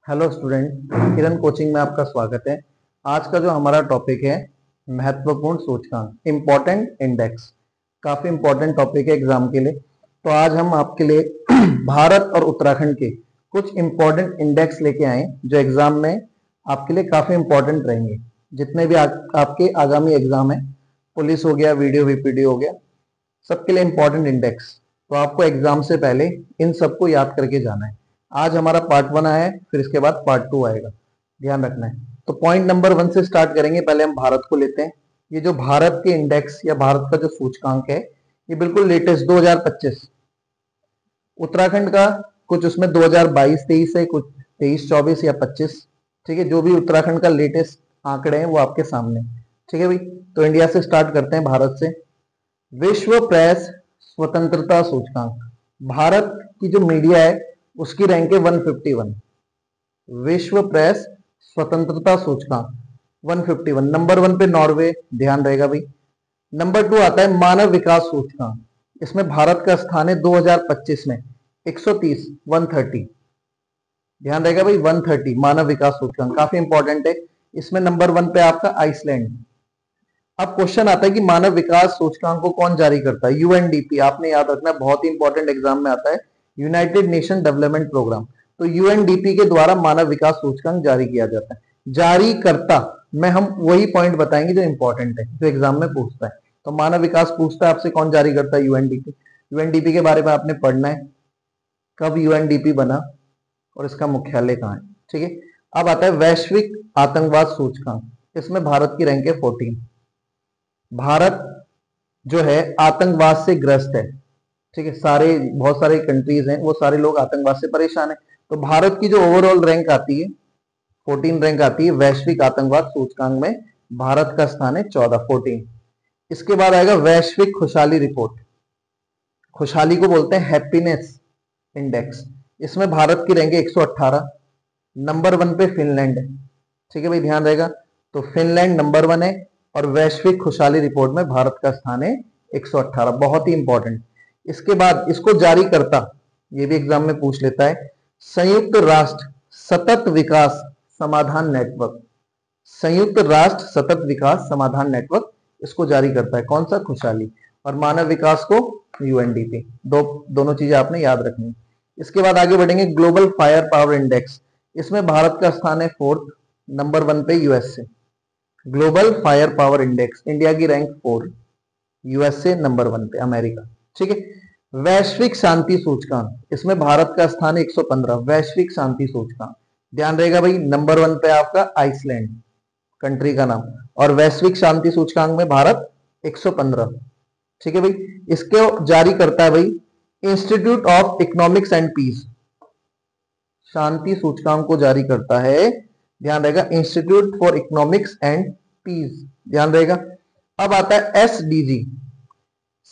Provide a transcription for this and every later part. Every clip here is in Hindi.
हेलो स्टूडेंट, किरण कोचिंग में आपका स्वागत है। आज का जो हमारा टॉपिक है महत्वपूर्ण सूचकांक, इम्पोर्टेंट इंडेक्स। काफी इम्पोर्टेंट टॉपिक है एग्जाम के लिए। तो आज हम आपके लिए भारत और उत्तराखंड के कुछ इम्पोर्टेंट इंडेक्स लेके आए जो एग्जाम में आपके लिए काफी इम्पोर्टेंट रहेंगे। जितने भी आपके आगामी एग्जाम है, पुलिस हो गया, वीडियो वीपीडी हो गया, सबके लिए इम्पोर्टेंट इंडेक्स। तो आपको एग्जाम से पहले इन सबको याद करके जाना है। आज हमारा पार्ट 1 आया है, फिर इसके बाद पार्ट 2 आएगा, ध्यान रखना है। तो पॉइंट नंबर 1 से स्टार्ट करेंगे। पहले हम भारत को लेते हैं। ये जो भारत के इंडेक्स या भारत का जो सूचकांक है, ये बिल्कुल लेटेस्ट 2025। उत्तराखंड का कुछ उसमें 2022-23 है, कुछ 23-24 या 25। ठीक है, जो भी उत्तराखंड का लेटेस्ट आंकड़े हैं वो आपके सामने। ठीक है भाई, तो इंडिया से स्टार्ट करते हैं, भारत से। विश्व प्रेस स्वतंत्रता सूचकांक, भारत की जो मीडिया है उसकी रैंक है 151। विश्व प्रेस स्वतंत्रता सूचकांक 151। नंबर 1 पे नॉर्वे, ध्यान रहेगा भाई। नंबर 2 आता है मानव विकास सूचकांक। इसमें भारत का स्थान है 2025 में 130, 130, ध्यान रहेगा भाई, 130 मानव विकास सूचकांक, काफी इंपॉर्टेंट है। इसमें नंबर 1 पे आपका आइसलैंड। अब क्वेश्चन आता है कि मानव विकास सूचकांक को कौन जारी करता है? यूएनडीपी, आपने याद रखना है, बहुत ही इंपॉर्टेंट एग्जाम में आता है, यूनाइटेड नेशन डेवलपमेंट प्रोग्राम। तो यूएनडीपी के द्वारा मानव विकास सूचकांक जारी किया जाता है। जारी करता में हम वही पॉइंट बताएंगे जो इंपॉर्टेंट है, जो एग्जाम में पूछता है। तो मानव विकास पूछता है आपसे, कौन जारी करता है? यूएनडीपी। यूएनडीपी के बारे में आपने पढ़ना है, कब यूएनडीपी बना और इसका मुख्यालय कहाँ है। ठीक है, अब आता है वैश्विक आतंकवाद सूचकांक। इसमें भारत की रैंक है 14। भारत जो है आतंकवाद से ग्रस्त है। ठीक है, बहुत सारे कंट्रीज हैं, वो सारे लोग आतंकवाद से परेशान हैं। तो भारत की जो ओवरऑल रैंक आती है 14 रैंक आती है वैश्विक आतंकवाद सूचकांक में। भारत का स्थान है 14, 14। इसके बाद आएगा वैश्विक खुशहाली रिपोर्ट। खुशहाली को बोलते हैं हैप्पीनेस इंडेक्स। इसमें भारत की रैंक है 118। नंबर 1 पे फिनलैंड है। ठीक है भाई, ध्यान रहेगा। तो फिनलैंड नंबर 1 है और वैश्विक खुशहाली रिपोर्ट में भारत का स्थान है 118, बहुत ही इंपॉर्टेंट। इसके बाद इसको जारी करता, ये भी एग्जाम में पूछ लेता है, संयुक्त राष्ट्र सतत विकास समाधान नेटवर्क। संयुक्त राष्ट्र सतत विकास समाधान नेटवर्क इसको जारी करता है, कौन सा? खुशहाली। और मानव विकास को यूएनडीपी। दोनों चीजें आपने याद रखनी। इसके बाद आगे बढ़ेंगे, ग्लोबल फायर पावर इंडेक्स। इसमें भारत का स्थान है 4th, नंबर 1 पे USA. Global fire power index, India की रैंक 4, यूएसए नंबर 1 पे, अमेरिका। ठीक है, वैश्विक शांति सूचकांक, इसमें भारत का स्थान है 115, वैश्विक शांति सूचकांक, ध्यान रहेगा भाई। नंबर 1 पे आपका आइसलैंड, कंट्री का नाम, और वैश्विक शांति सूचकांक में भारत 115। ठीक है भाई, इसको जारी करता है भाई institute of economics and peace. शांति सूचकांक को जारी करता है, ध्यान रहेगा, institute for economics and peace, ध्यान रहेगा। अब आता है एसडीजी,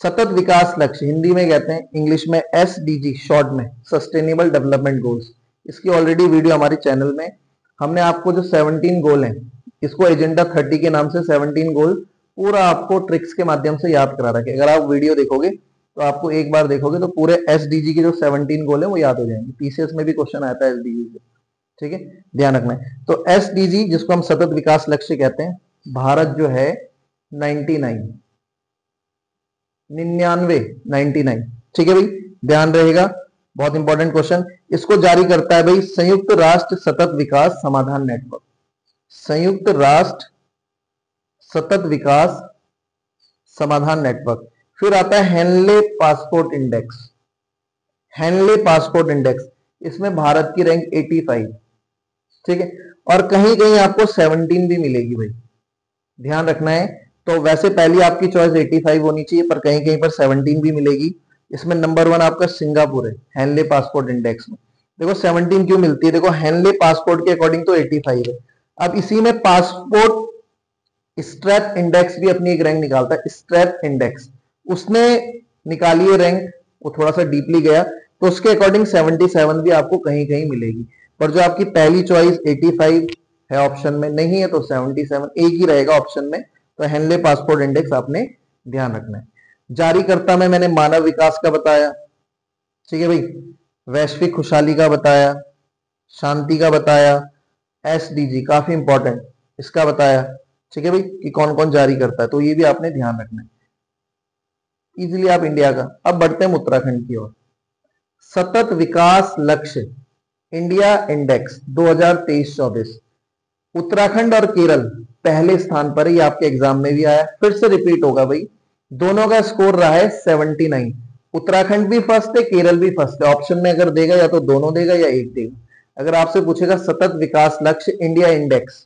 सतत विकास लक्ष्य, हिंदी में कहते हैं, इंग्लिश में एसडीजी शॉर्ट में, सस्टेनेबल डेवलपमेंट गोल्स। इसकी ऑलरेडी वीडियो हमारे चैनल में, हमने आपको जो 17 गोल हैं, इसको एजेंडा 30 के नाम से 17 गोल पूरा आपको ट्रिक्स के माध्यम से याद करा रखे। अगर आप वीडियो देखोगे तो आपको एक बार देखोगे तो पूरे एसडीजी के जो 17 गोल है वो याद हो जाएंगे। पीसीएस में भी क्वेश्चन आता है एसडीजी से। ठीक है, ध्यान रखना है। तो एसडीजी, जिसको हम सतत विकास लक्ष्य कहते हैं, भारत जो है 99, ठीक है भाई, ध्यान रहेगा, बहुत इंपॉर्टेंट क्वेश्चन। इसको जारी करता है भाई संयुक्त राष्ट्र सतत विकास समाधान नेटवर्क। संयुक्त राष्ट्र सतत विकास समाधान नेटवर्क। फिर आता है Henley passport index. Henley passport index, इसमें भारत की रैंक 85। ठीक है, और कहीं कहीं आपको 17 भी मिलेगी भाई, ध्यान रखना है। तो वैसे पहली आपकी चॉइस 85 होनी चाहिए, पर कहीं कहीं पर 17 भी मिलेगी। इसमें नंबर 1 आपका सिंगापुर है हेनले पासपोर्ट इंडेक्स में। देखो 17 क्यों मिलती है, देखो हेनले पासपोर्ट के अकॉर्डिंग तो 85 है। अब इसी में पासपोर्ट स्ट्रैप इंडेक्स भी अपनी एक रैंक निकालता है, स्ट्रैप इंडेक्स, उसने निकाली है रैंक, वो थोड़ा सा डीपली गया, तो उसके अकॉर्डिंग 77 भी आपको कहीं कहीं मिलेगी। पर जो आपकी पहली चॉइस 85 है ऑप्शन में, नहीं है तो 77 एक ही रहेगा ऑप्शन में। तो हेनले पासपोर्ट इंडेक्स आपने ध्यान रखना है। जारीकर्ता में मैंने मानव विकास का बताया, ठीक है भाई, वैश्विक खुशहाली का बताया, शांति का बताया, एसडीजी काफी इंपॉर्टेंट इसका बताया, ठीक है भाई, कि कौन कौन जारी करता है, तो ये भी आपने ध्यान रखना है इजीली आप इंडिया का। अब बढ़ते हैं उत्तराखंड की ओर। सतत विकास लक्ष्य इंडिया इंडेक्स 2023-24, उत्तराखंड और केरल पहले स्थान पर, ही आपके एग्जाम में भी आया, फिर से रिपीट होगा भाई। दोनों का स्कोर रहा है 79। उत्तराखंड भी फर्स्ट है, केरल भी फर्स्ट है। ऑप्शन में अगर देगा या तो दोनों देगा या एक देगा। अगर आपसे पूछेगा सतत विकास लक्ष्य इंडिया इंडेक्स,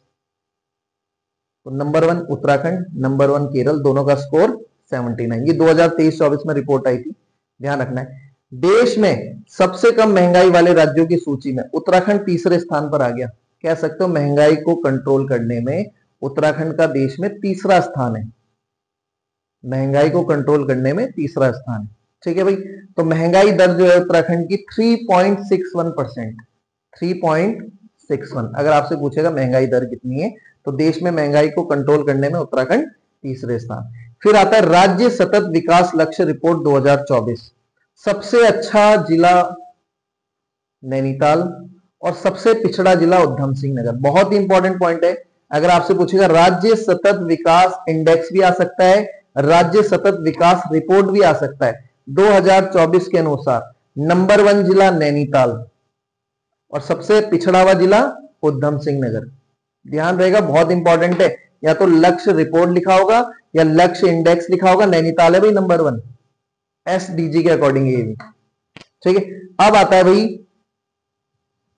तो नंबर 1 उत्तराखंड, नंबर 1 केरल, दोनों का स्कोर 79। ये 2023-24 में रिपोर्ट आई थी, ध्यान रखना है। देश में सबसे कम महंगाई वाले राज्यों की सूची में उत्तराखंड तीसरे स्थान पर आ गया। कह सकते हो महंगाई को कंट्रोल करने में उत्तराखंड का देश में तीसरा स्थान है। महंगाई को कंट्रोल करने में तीसरा स्थान है, ठीक है भाई। तो महंगाई दर जो है उत्तराखंड की 3.61%, 3.61। अगर आपसे पूछेगा महंगाई दर कितनी है, तो देश में महंगाई को कंट्रोल करने में उत्तराखंड तीसरे स्थान। फिर आता है राज्य सतत विकास लक्ष्य रिपोर्ट 2024। सबसे अच्छा जिला नैनीताल और सबसे पिछड़ा जिला उधम सिंह नगर। बहुत ही इंपॉर्टेंट पॉइंट है। अगर आपसे पूछेगा राज्य सतत विकास इंडेक्स भी आ सकता है, राज्य सतत विकास रिपोर्ट भी आ सकता है। 2024 के अनुसार नंबर 1 जिला नैनीताल और सबसे पिछड़ा हुआ जिला उधम सिंह नगर। ध्यान रहेगा, बहुत इंपॉर्टेंट है। या तो लक्ष्य रिपोर्ट लिखा होगा या लक्ष्य इंडेक्स लिखा होगा। नैनीताल है भाई नंबर 1 एसडीजी के अकॉर्डिंग, ये भी ठीक है। अब आता है भाई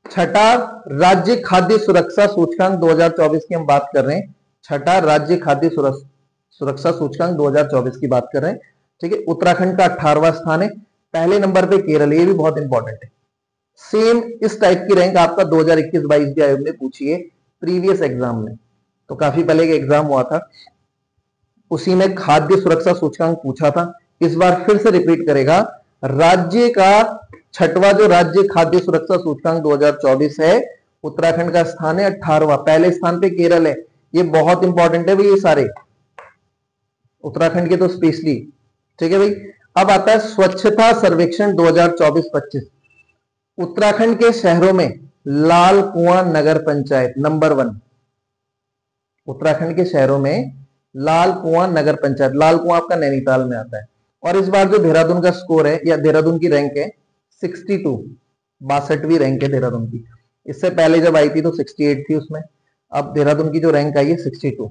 छठा राज्य खाद्य सुरक्षा सूचकांक 2024 की हम बात कर रहे हैं। छठा राज्य खाद्य सुरक्षा सूचकांक 2024 की बात कर रहे हैं, ठीक है। उत्तराखंड का 18वां स्थान है, पहले नंबर पे केरल, ये भी बहुत इंपॉर्टेंट है। सेम इस टाइप की रैंक आपका 2021-22 के आयोग ने पूछी है प्रीवियस एग्जाम में। तो काफी पहले एक एग्जाम हुआ था, उसी में खाद्य सुरक्षा सूचकांक पूछा था। इस बार फिर से रिपीट करेगा। राज्य का छठवां जो राज्य खाद्य सुरक्षा सूचकांक 2024 है, उत्तराखंड का स्थान है 18वां, पहले स्थान पे केरल है। ये बहुत इंपॉर्टेंट है भाई, ये सारे उत्तराखंड के तो स्पेशली, ठीक है भाई। अब आता है स्वच्छता सर्वेक्षण 2024-25। उत्तराखंड के शहरों में लाल कुआं नगर पंचायत नंबर 1। उत्तराखंड के शहरों में लाल कुआं नगर पंचायत, लाल कुआं आपका नैनीताल में आता है। और इस बार जो देहरादून का स्कोर है या देहरादून की रैंक है 62, 62वीं रैंक है देहरादून की। इससे पहले जब आई थी तो 68 थी उसमें, अब देहरादून की जो रैंक आई है 62।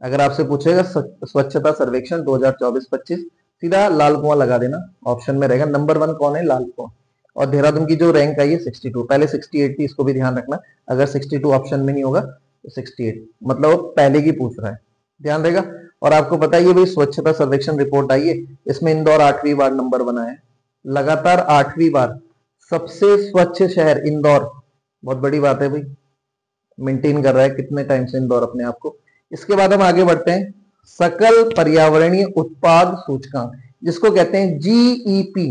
अगर आपसे पूछेगा स्वच्छता सर्वेक्षण 2024-25, सीधा लाल कुआं लगा देना, ऑप्शन में रहेगा। नंबर 1 कौन है? लाल कुआं। और देहरादून की जो रैंक आई है 62, पहले 68 थी, इसको भी ध्यान रखना। अगर 62 ऑप्शन में नहीं होगा तो 68, मतलब वो पहले की पूछ रहा है, ध्यान रहेगा। और आपको पता है ये भाई स्वच्छता सर्वेक्षण रिपोर्ट आई है, इसमें इंदौर 8वीं बार नंबर बना है, लगातार 8वीं बार सबसे स्वच्छ शहर इंदौर। बहुत बड़ी बात है भाई, मेंटेन कर रहा है कितने टाइम से इंदौर अपने आप को। इसके बाद हम आगे बढ़ते हैं सकल पर्यावरणीय उत्पाद सूचकांक, जिसको कहते हैं जीईपी।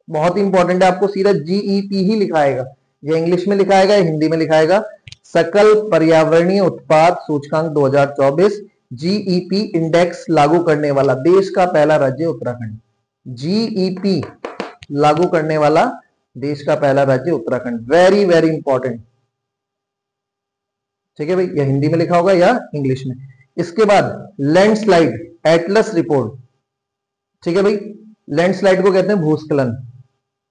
बहुत इंपॉर्टेंट है, आपको सीधा जीईपी ही लिखाएगा, या इंग्लिश में लिखाएगा या हिंदी में लिखाएगा। सकल पर्यावरणीय उत्पाद सूचकांक 2024, जीईपी इंडेक्स लागू करने वाला देश का पहला राज्य उत्तराखंड। जीईपी लागू करने वाला देश का पहला राज्य उत्तराखंड, वेरी वेरी इंपॉर्टेंट, ठीक है भाई। या हिंदी में लिखा होगा या इंग्लिश में। इसके बाद लैंडस्लाइड एटलस रिपोर्ट, ठीक है भाई। लैंडस्लाइड को कहते हैं भूस्खलन।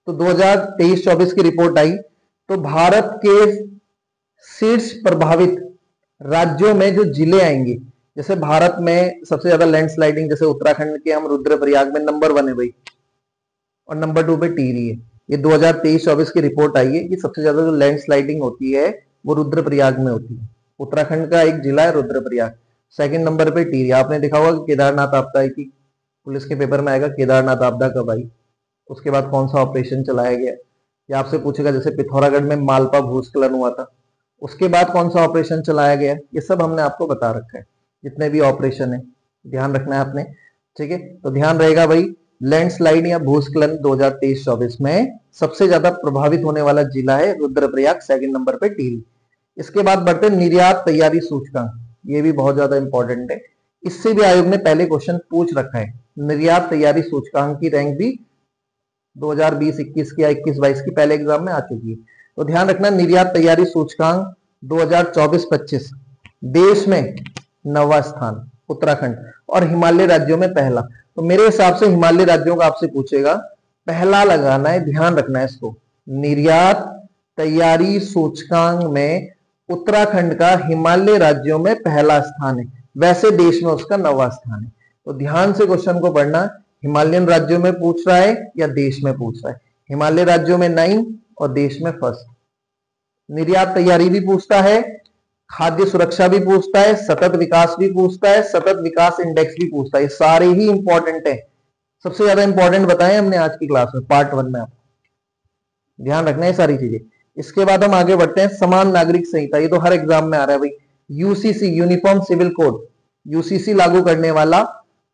तो 2023-24 की रिपोर्ट आई, तो भारत के शीर्ष प्रभावित राज्यों में जो जिले आएंगे, जैसे भारत में सबसे ज्यादा लैंडस्लाइडिंग, जैसे उत्तराखंड के हम रुद्रप्रयाग में नंबर 1 है भाई, और नंबर 2 पे टिहरी है। ये 2023-24 की रिपोर्ट आई है कि सबसे ज्यादा जो लैंडस्लाइडिंग होती है वो रुद्रप्रयाग में होती है। उत्तराखंड का एक जिला है रुद्रप्रयाग, सेकंड नंबर पे टिहरी। आपने देखा होगा कि केदारनाथ आपदा आई थी, पुलिस के पेपर में आएगा केदारनाथ आपदा कब आई, उसके बाद कौन सा ऑपरेशन चलाया गया। या आपसे पूछेगा जैसे पिथौरागढ़ में मालपा भूस्खलन हुआ था, उसके बाद कौन सा ऑपरेशन चलाया गया, ये सब हमने आपको बता रखा है, जितने भी ऑपरेशन है ध्यान रखना है आपने, ठीक है। तो ध्यान रहेगा भाई, लैंडस्लाइड या भूस्खलन 2023-24 में सबसे ज्यादा प्रभावित होने वाला जिला है रुद्रप्रयाग, सेकंड नंबर पे टिहरी। इसके बाद बढ़ते निर्यात तैयारी सूचकांक, ये भी बहुत ज्यादा इंपॉर्टेंट है, इससे भी आयोग ने पहले क्वेश्चन पूछ रखा है। निर्यात तैयारी सूचकांक की रैंक भी 2020-21 की या 21-22 की पहले एग्जाम में आ चुकी है। तो ध्यान रखना, निर्यात तैयारी सूचकांक 2024-25 देश में 9वां स्थान उत्तराखंड, और हिमालय राज्यों में पहला। तो मेरे हिसाब से हिमालय राज्यों का आपसे पूछेगा, पहला लगाना है, ध्यान रखना है इसको। निर्यात तैयारी सूचकांक में उत्तराखंड का हिमालय राज्यों में पहला स्थान है, वैसे देश में उसका 9वां स्थान है। तो ध्यान से क्वेश्चन को पढ़ना, हिमालयन राज्यों में पूछ रहा है या देश में पूछ रहा है। हिमालय राज्यों में 9 और देश में फर्स्ट। निर्यात तैयारी भी पूछता है, खाद्य सुरक्षा भी पूछता है, सतत विकास भी पूछता है, सतत विकास इंडेक्स भी पूछता है। सारे ही इंपॉर्टेंट है। सबसे ज्यादा इंपॉर्टेंट बताएं हमने आज की क्लास में, पार्ट 1 में। आपको ध्यान रखना है सारी चीजें। इसके बाद हम आगे बढ़ते हैं, समान नागरिक संहिता। ये तो हर एग्जाम में आ रहा है भाई। UCC uniform civil code, UCC लागू करने वाला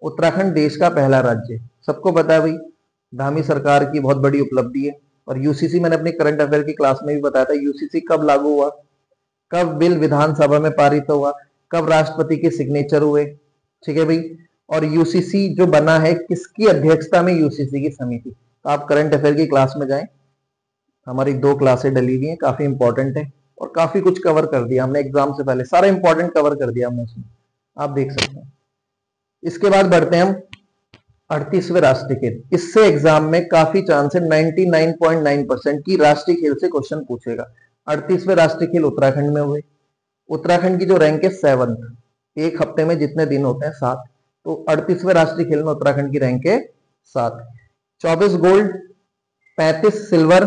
उत्तराखंड देश का पहला राज्य। सबको पता है भाई, धामी सरकार की बहुत बड़ी उपलब्धि है। और यूसीसी मैंने अपनी करंट अफेयर की क्लास में भी बताया था, यूसीसी कब लागू हुआ, कब बिल विधानसभा में पारित हुआ, कब राष्ट्रपति के सिग्नेचर हुए। ठीक है भाई। और यूसीसी जो बना है, किसकी अध्यक्षता में यूसीसी की समिति। तो आप करंट अफेयर की क्लास में जाएं, हमारी 2 क्लासें डली हुई हैं, काफी इंपॉर्टेंट है और काफी कुछ कवर कर दिया हमने एग्जाम से पहले, सारा इंपॉर्टेंट कवर कर दिया हमने उसमें, आप देख सकते हैं। इसके बाद बढ़ते हैं हम 38वें राष्ट्रीय खेल। इससे एग्जाम में काफी चांस है, 99.9% की राष्ट्रीय खेल से क्वेश्चन पूछेगा। 38वें राष्ट्रीय खेल उत्तराखंड में हुए। उत्तराखंड की जो रैंक है 7th, एक हफ्ते में जितने दिन होते हैं 7, तो 38वें राष्ट्रीय खेल में उत्तराखंड की रैंक है 7। 24 गोल्ड, 35 सिल्वर,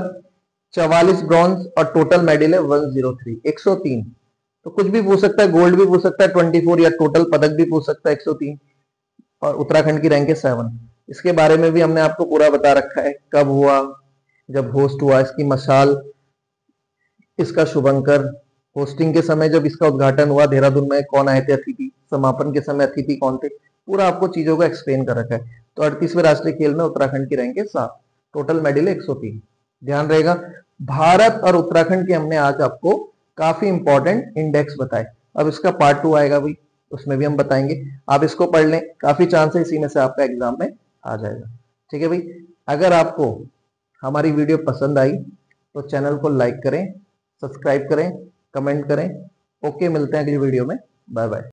44 ब्रॉन्ज और टोटल मेडल है 103, 103। तो कुछ भी पूछ सकता है, गोल्ड भी पूछ सकता है 24, या टोटल पदक भी पूछ सकता है 103। और उत्तराखंड की रैंक है 7। इसके बारे में भी हमने आपको पूरा बता रखा है, कब हुआ, जब होस्ट हुआ, इसकी मशाल, इसका शुभंकर, होस्टिंग के समय जब इसका उद्घाटन हुआ देहरादून में कौन आए थे अतिथि, समापन के समय अतिथि कौन थे, पूरा आपको चीजों को एक्सप्लेन कर रखा है। तो 38वें राष्ट्रीय खेल में उत्तराखंड की रैंक है 7, टोटल मेडल है 103। ध्यान रहेगा, भारत और उत्तराखंड के हमने आज आपको काफी इंपॉर्टेंट इंडेक्स बताए। अब इसका पार्ट 2 आएगा भाई, उसमें भी हम बताएंगे। आप इसको पढ़ लें, काफी चांस है इसी में से आपका एग्जाम में आ जाएगा। ठीक है भाई। अगर आपको हमारी वीडियो पसंद आई तो चैनल को लाइक करें, सब्सक्राइब करें, कमेंट करें। ओके, मिलते हैं अगली वीडियो में। Bye bye.